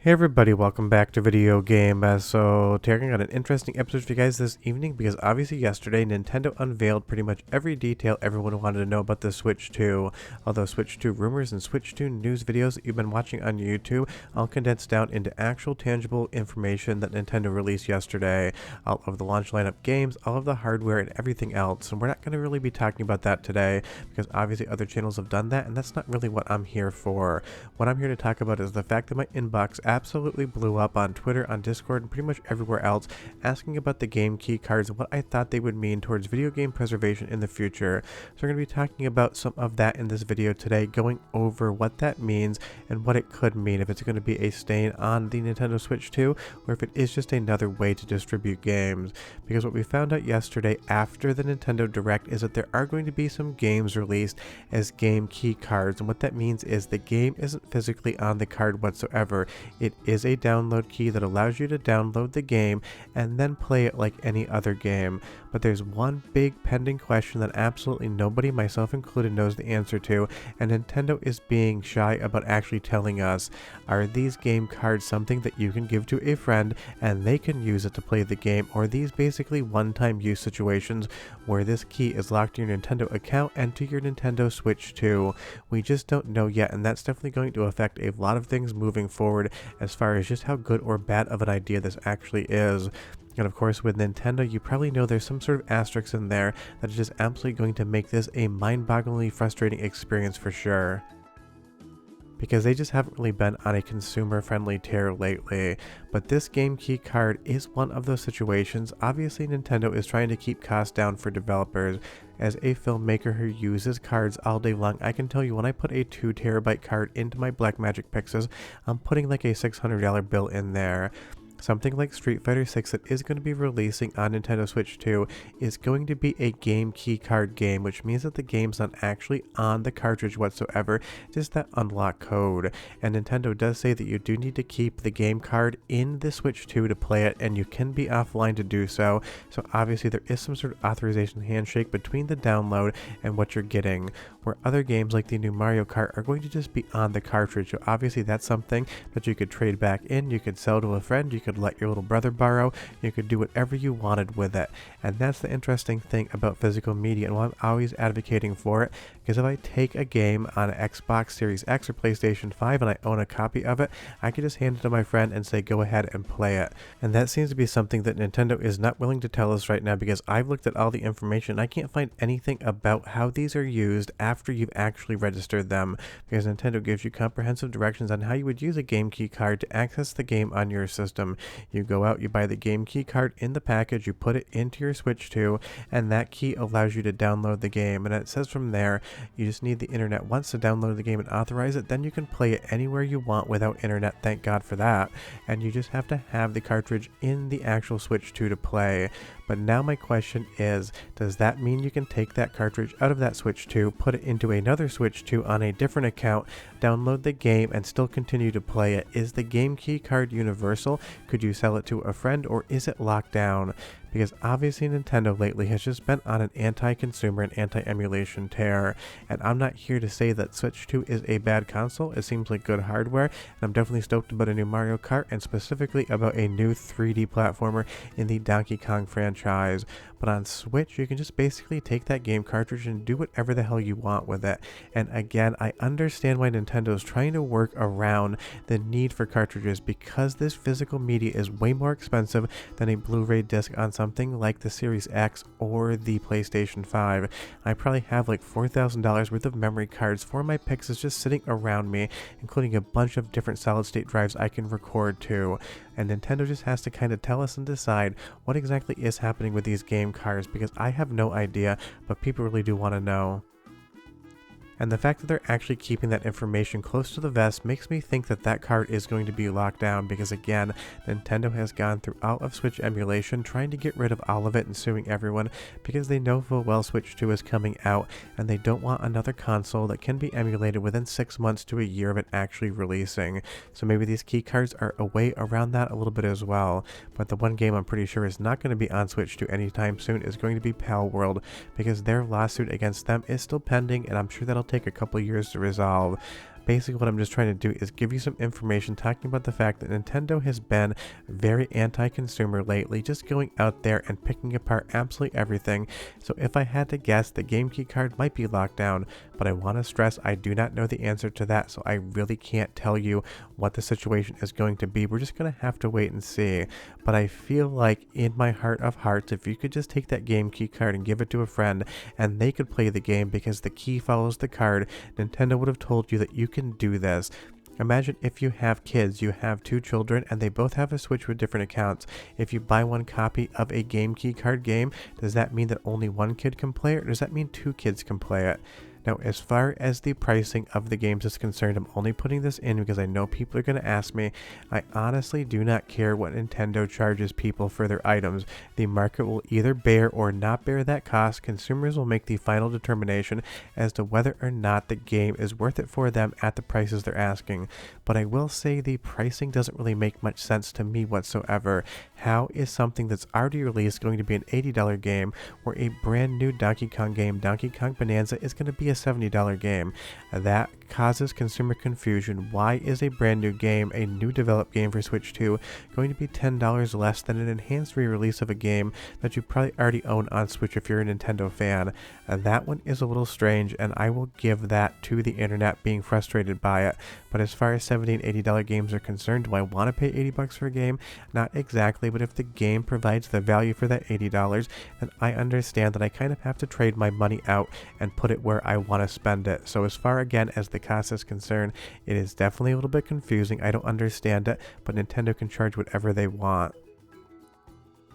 Hey everybody, welcome back to Video Game. So taking on an interesting episode for you guys this evening because obviously yesterday Nintendo unveiled pretty much every detail everyone wanted to know about the Switch 2. Although Switch 2 rumors and Switch 2 news videos that you've been watching on YouTube all condensed down into actual tangible information that Nintendo released yesterday. All of the launch lineup games, all of the hardware and everything else. And we're not going to really be talking about that today because obviously other channels have done that and that's not really what I'm here for. What I'm here to talk about is the fact that my inbox absolutely blew up on Twitter, on Discord, and pretty much everywhere else, asking about the game key cards and what I thought they would mean towards video game preservation in the future. So we're going to be talking about some of that in this video today, going over what that means and what it could mean, if it's going to be a stain on the Nintendo Switch 2, or if it is just another way to distribute games. Because what we found out yesterday after the Nintendo Direct is that there are going to be some games released as game key cards, and what that means is the game isn't physically on the card whatsoever. It is a download key that allows you to download the game and then play it like any other game. But there's one big pending question that absolutely nobody, myself included, knows the answer to, and Nintendo is being shy about actually telling us. Are these game cards something that you can give to a friend and they can use it to play the game, or are these basically one-time use situations where this key is locked to your Nintendo account and to your Nintendo Switch 2? We just don't know yet, and that's definitely going to affect a lot of things moving forward as far as just how good or bad of an idea this actually is. And of course with Nintendo, you probably know there's some sort of asterisk in there that is just absolutely going to make this a mind-bogglingly frustrating experience for sure, because they just haven't really been on a consumer-friendly tear lately. But this game key card is one of those situations. Obviously Nintendo is trying to keep costs down for developers. As a filmmaker who uses cards all day long, I can tell you when I put a 2TB card into my Blackmagic Pixels, I'm putting like a $600 bill in there. Something like Street Fighter 6 that is going to be releasing on Nintendo Switch 2 is going to be a game key card game, which means that the game's not actually on the cartridge whatsoever, just that unlock code. And Nintendo does say that you do need to keep the game card in the Switch 2 to play it, and you can be offline to do so. So obviously there is some sort of authorization handshake between the download and what you're getting, where other games like the new Mario Kart are going to just be on the cartridge. So obviously that's something that you could trade back in, you could sell to a friend, you could let your little brother borrow, you could do whatever you wanted with it. And that's the interesting thing about physical media, and why I'm always advocating for it, because if I take a game on Xbox Series X or PlayStation 5 and I own a copy of it, I can just hand it to my friend and say go ahead and play it. And that seems to be something that Nintendo is not willing to tell us right now, because I've looked at all the information and I can't find anything about how these are used after you've actually registered them, because Nintendo gives you comprehensive directions on how you would use a game key card to access the game on your system. You go out, you buy the game key card in the package, you put it into your Switch 2, and that key allows you to download the game. And it says from there, you just need the internet once to download the game and authorize it, then you can play it anywhere you want without internet, thank God for that. And you just have to have the cartridge in the actual Switch 2 to play. But now my question is, does that mean you can take that cartridge out of that Switch 2, put it into another Switch 2 on a different account, download the game, and still continue to play it? Is the game key card universal? Could you sell it to a friend, or is it locked down? Because obviously Nintendo lately has just been on an anti-consumer and anti-emulation tear, and I'm not here to say that Switch 2 is a bad console. It seems like good hardware, and I'm definitely stoked about a new Mario Kart, and specifically about a new 3D platformer in the Donkey Kong franchise. But on Switch, you can just basically take that game cartridge and do whatever the hell you want with it. And again, I understand why Nintendo is trying to work around the need for cartridges, because this physical media is way more expensive than a Blu-ray disc on something like the Series X or the PlayStation 5. I probably have like $4,000 worth of memory cards for my Pixels just sitting around me, including a bunch of different solid-state drives I can record to. And Nintendo just has to kind of tell us and decide what exactly is happening with these game cards, because I have no idea, but people really do want to know. And the fact that they're actually keeping that information close to the vest makes me think that that card is going to be locked down, because again, Nintendo has gone through all of Switch emulation trying to get rid of all of it and suing everyone, because they know full well Switch 2 is coming out and they don't want another console that can be emulated within 6 months to a year of it actually releasing. So maybe these key cards are a way around that a little bit as well. But the one game I'm pretty sure is not going to be on Switch 2 anytime soon is going to be Pal World, because their lawsuit against them is still pending, and I'm sure that'll take a couple years to resolve. Basically what I'm just trying to do is give you some information talking about the fact that Nintendo has been very anti-consumer lately, just going out there and picking apart absolutely everything. So if I had to guess, the game key card might be locked down, but I want to stress I do not know the answer to that, so I really can't tell you what the situation is going to be. We're just going to have to wait and see. But I feel like in my heart of hearts, if you could just take that game key card and give it to a friend and they could play the game because the key follows the card, Nintendo would have told you that you can do this. Imagine if you have kids, you have 2 children and they both have a Switch with different accounts. If you buy one copy of a game key card game, does that mean that only one kid can play it, or does that mean 2 kids can play it? Now, as far as the pricing of the games is concerned, I'm only putting this in because I know people are going to ask me. I honestly do not care what Nintendo charges people for their items. The market will either bear or not bear that cost. Consumers will make the final determination as to whether or not the game is worth it for them at the prices they're asking. But I will say the pricing doesn't really make much sense to me whatsoever. How is something that's already released going to be an $80 game, or a brand new Donkey Kong game, Donkey Kong Bananza, is going to be a $70 game? That causes consumer confusion. Why is a brand new game, a new developed game for Switch 2, going to be $10 less than an enhanced re-release of a game that you probably already own on Switch if you're a Nintendo fan? That one is a little strange, and I will give that to the internet being frustrated by it. But as far as $70 and $80 games are concerned, do I want to pay $80 for a game? Not exactly, but if the game provides the value for that $80, then I understand that I kind of have to trade my money out and put it where I want to spend it. So as far again as the cost is concerned, it is definitely a little bit confusing. I don't understand it, but Nintendo can charge whatever they want.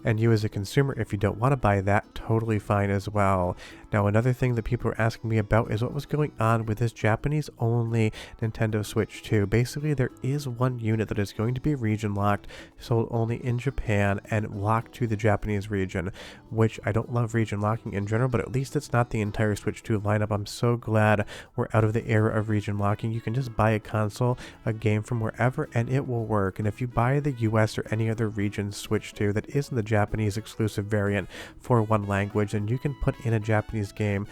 And you as a consumer, if you don't want to buy that, totally fine as well. Now, another thing that people are asking me about is what was going on with this Japanese-only Nintendo Switch 2. Basically, there is one unit that is going to be region-locked, sold only in Japan, and locked to the Japanese region, which I don't love region locking in general, but at least it's not the entire Switch 2 lineup. I'm so glad we're out of the era of region locking. You can just buy a console, a game from wherever, and it will work. And if you buy the US or any other region Switch 2 that isn't the Japanese exclusive variant for one language, and you can put in a Japanese game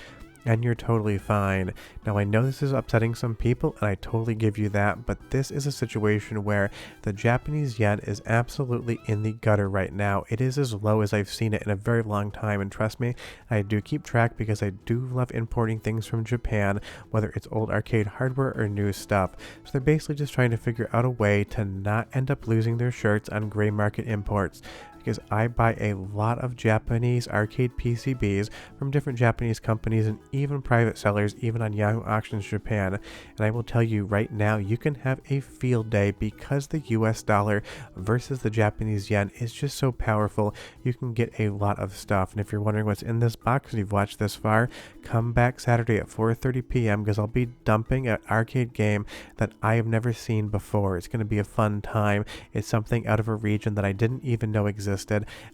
and you're totally fine. Now, I know this is upsetting some people, and I totally give you that, but this is a situation where the Japanese yen is absolutely in the gutter right now. It is as low as I've seen it in a very long time, and trust me, I do keep track because I do love importing things from Japan, whether it's old arcade hardware or new stuff. So they're basically just trying to figure out a way to not end up losing their shirts on gray market imports, because I buy a lot of Japanese arcade PCBs from different Japanese companies and even private sellers, even on Yahoo Auctions Japan. And I will tell you right now, you can have a field day because the US dollar versus the Japanese yen is just so powerful. You can get a lot of stuff. And if you're wondering what's in this box and you've watched this far, come back Saturday at 4:30 p.m. because I'll be dumping an arcade game that I have never seen before. It's going to be a fun time. It's something out of a region that I didn't even know existed,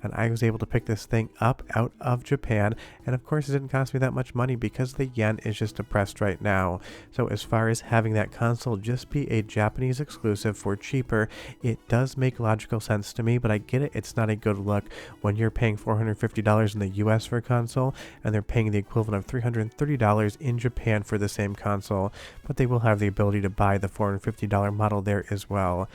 and I was able to pick this thing up out of Japan, and of course it didn't cost me that much money because the yen is just depressed right now. So as far as having that console just be a Japanese exclusive for cheaper, it does make logical sense to me, but I get it, it's not a good look when you're paying $450 in the US for a console and they're paying the equivalent of $330 in Japan for the same console, but they will have the ability to buy the $450 model there as well.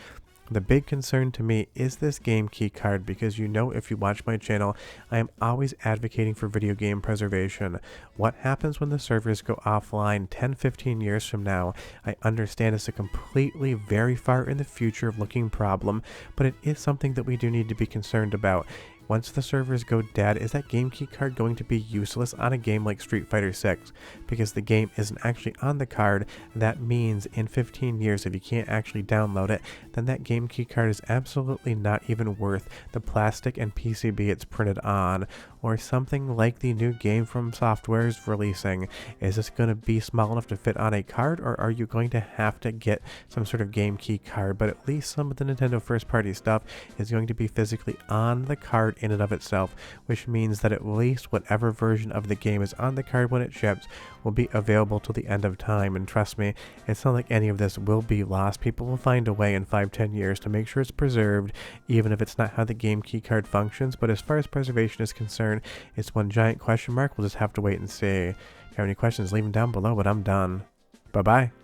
The big concern to me is this game key card, because you know, if you watch my channel, I am always advocating for video game preservation. What happens when the servers go offline 10-15 years from now? I understand it's a completely very far in the future looking problem, but it is something that we do need to be concerned about. Once the servers go dead, is that game key card going to be useless on a game like Street Fighter 6? Because the game isn't actually on the card, that means in 15 years, if you can't actually download it, then that game key card is absolutely not even worth the plastic and PCB it's printed on. Or something like the new game FromSoftware is releasing. Is this going to be small enough to fit on a card, or are you going to have to get some sort of game key card? But at least some of the Nintendo first party stuff is going to be physically on the card in and of itself, which means that at least whatever version of the game is on the card when it ships will be available till the end of time. And trust me, it's not like any of this will be lost. People will find a way in 5-10 years to make sure it's preserved, even if it's not how the game key card functions. But as far as preservation is concerned, it's one giant question mark. We'll just have to wait and see. If you have any questions, leave them down below, but I'm done. Bye bye.